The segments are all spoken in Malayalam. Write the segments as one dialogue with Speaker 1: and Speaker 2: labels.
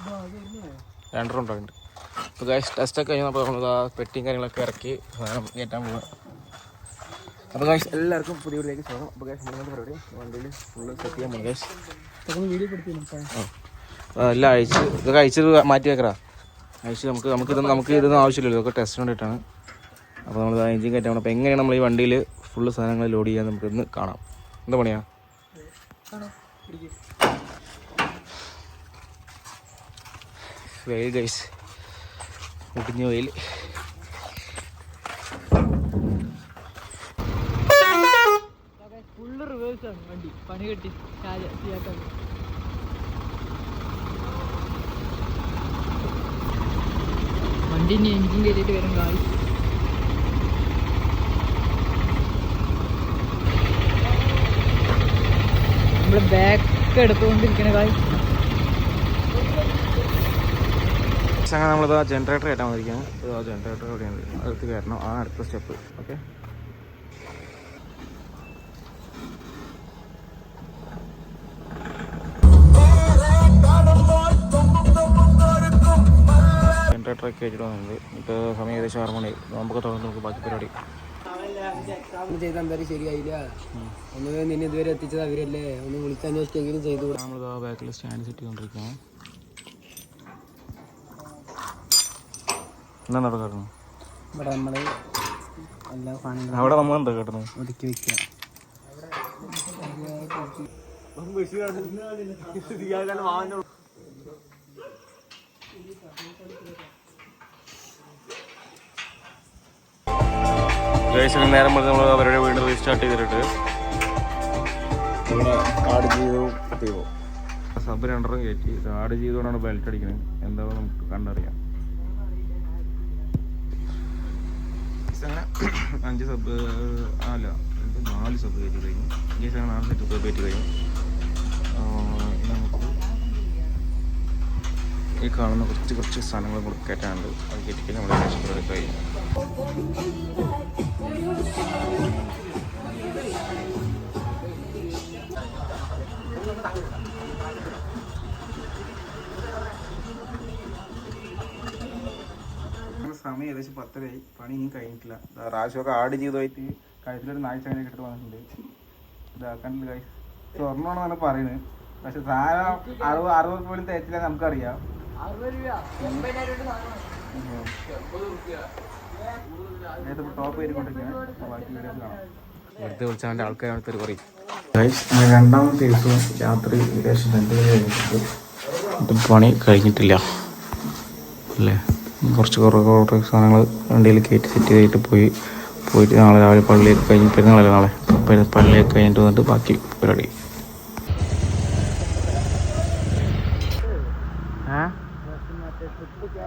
Speaker 1: 2 റൗണ്ട് ഉണ്ട്. അപ്പോൾ ഗൈസ് ടെസ്റ്റൊക്കെ കഴിഞ്ഞാൽ അപ്പോൾ നമ്മൾ പെട്ടിയും കാര്യങ്ങളൊക്കെ ഇറക്കി സാധനം കയറ്റാൻ പോകുക. അപ്പോൾ ഗൈസ് എല്ലാവർക്കും പുതിയ വീട്ടിലേക്ക് സ്വാഗതം. അപ്പോൾ ഗൈസ് നമ്മുടെ പരിപാടി വണ്ടിയിൽ ഫുള്ള് സെറ്റ് ചെയ്യാൻ പോകും ഗൈസ്. എല്ലാം അഴിച്ച് ഇതൊക്കെ അഴിച്ച് മാറ്റി വെക്കറാ. അഴിച്ച് നമുക്ക് ഇതൊന്നും ആവശ്യമില്ലല്ലോ, ഇതൊക്കെ ടെസ്റ്റ് വേണ്ടിയിട്ടാണ്. അപ്പോൾ നമ്മൾ എഞ്ചിൻ കയറ്റാൻ പോകണം. അപ്പോൾ എങ്ങനെയാണ് നമ്മൾ ഈ വണ്ടിയിൽ ഫുള്ള് സാധനങ്ങൾ ലോഡ് ചെയ്യാൻ നമുക്ക് ഇന്ന് കാണാം. എന്താ പണിയാ? വെയിൽ ഗൈസ്, മുടിഞ്ഞ വെയിൽ.
Speaker 2: ഫുള്ള് റിവേഴ്സാണ് വണ്ടി, പണി കെട്ടി വണ്ടി ഇനി എഞ്ചിൻ കയറ്റിയിട്ട് വരും കായ്. നമ്മള് ബാക്ക് എടുത്തുകൊണ്ടിരിക്കണ കായ്.
Speaker 1: അങ്ങനെ നമ്മളിതാ ജനറേറ്റർ കയറ്റാൻ വന്നിരിക്കുകയാണ്. ആ ജനറേറ്റർ എവിടെയാണ് അടുത്ത് കയറണം, ആ അടുത്ത സ്റ്റെപ്പ്. ഓക്കെ, ജനറേറ്ററൊക്കെ കയറ്റിട്ട് വന്നിട്ടുണ്ട്. ഇപ്പോൾ സമയം ഏകദേശം 6 മണി. നമുക്ക് തുടർന്ന് നമുക്ക് ബാക്കി പരിപാടി
Speaker 3: ചെയ്ത് എന്തായാലും ശരിയായില്ല. ഒന്ന് നിന്നെ ഇതുവരെ എത്തിച്ചത് അവരല്ലേ, ഒന്ന് വിളിച്ചന്വേഷിക്കെങ്കിലും ചെയ്തു.
Speaker 1: നമ്മളിതാ ബാക്കിൽ സ്റ്റാൻഡ് സെറ്റ് ചെയ്തുകൊണ്ടിരിക്കുകയാണ്. എന്താ നടക്കുന്നു
Speaker 3: ഇവിടെ നമ്മള് എല്ലാ സാധനങ്ങളും
Speaker 1: അവിടെ നമ്മൾ എന്താ കേട്ടത്
Speaker 3: ഒതുക്കി വെക്കുക.
Speaker 1: നേരം നമ്മൾ അവരുടെ വീട് റീസ്റ്റാർട്ട് ചെയ്തിട്ട് ഇവിടെ ആട് ജീവിതവും ദൈവവും സബ് 2 കയറ്റി. ആട് ജീവിതമാണ് ബെൽറ്റ് അടിക്കുന്നത്. എന്താ നമുക്ക് കണ്ടറിയാം. അങ്ങനെ 5 സബ് അല്ല 4 സബ് കയറ്റി കഴിഞ്ഞു. 4 സെറ്റ് കയറ്റി കഴിഞ്ഞു. നമുക്ക് ഈ കാണുന്ന കുറച്ച് സാധനങ്ങൾ കൂടെ കയറ്റാനുണ്ട്. അത് കയറ്റിക്കാൻ നമ്മുടെ പരിപാടി കഴിഞ്ഞു. സമയം ഏകദേശം 10:30. പണി ഇനിയും കഴിഞ്ഞിട്ടില്ല. പ്രാവശ്യമൊക്കെ ആട് ജീവിതമായിട്ട് കഴുത്തിലൊരു നാഴ്ച അങ്ങനെ ഇട്ടിട്ട് വന്നിട്ടുണ്ട്. ഇതാക്കാണ്ടില്ല കായ്. സ്വർണ്ണമാണെന്നാണ് പറയുന്നത്. പക്ഷെ സാധനം 60 പോലും തേച്ചില്ല നമുക്കറിയാം. ടോപ്പ് കയറിക്കൊണ്ടിരിക്കുകയാണ്. ബാക്കി വീഡിയോസ് കാണാം. വെറുതെ വിളിച്ചാൽ അവൻ്റെ ആൾക്കാരടുത്തൊരു പറയും. രണ്ടാമത്തെ ദിവസവും രാത്രി ഏകദേശം 2 മണി കഴിഞ്ഞിട്ടുണ്ട്. ഇതും പണി കഴിഞ്ഞിട്ടില്ല അല്ലേ. കുറച്ച് സാധനങ്ങൾ വണ്ടിയിൽ കയറ്റി സെറ്റ് ചെയ്തിട്ട് പോയിട്ട് നാളെ രാവിലെ പള്ളിയൊക്കെ കഴിഞ്ഞ് പെരുന്നാളല്ലേ നാളെ. പള്ളിയൊക്കെ കഴിഞ്ഞിട്ട് വന്നിട്ട് ബാക്കി പരിപാടി.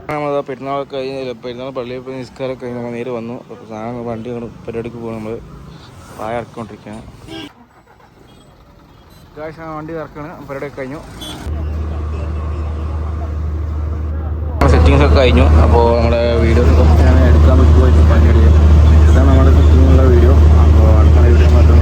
Speaker 1: നമ്മളത് പെരുന്നാളൊക്കെ കഴിഞ്ഞില്ല. പെരുന്നാൾ പള്ളിയിൽ പോയി നിസ്കാരമൊക്കെ കഴിഞ്ഞ് നമ്മൾ നേരെ വന്നു. അപ്പോൾ സാധനങ്ങൾ വണ്ടി പരിപാടിക്ക് പോകും. നമ്മൾ പായ ഇറക്കിക്കൊണ്ടിരിക്കുകയാണ്. വണ്ടി ഇറക്കാണ്. പരിപാടിയൊക്കെ കഴിഞ്ഞു. സെറ്റിങ്സ് ഒക്കെ കഴിഞ്ഞു. അപ്പോൾ നമ്മുടെ വീഡിയോസ് കുറച്ച് ഞാൻ എടുക്കാൻ പറ്റുമോ പണിയെടുക്കുക. ഇതാണ് നമ്മുടെ സെറ്റിങ്ങുള്ള വീഡിയോ. അപ്പോൾ അടുത്ത വീഡിയോ മാത്രം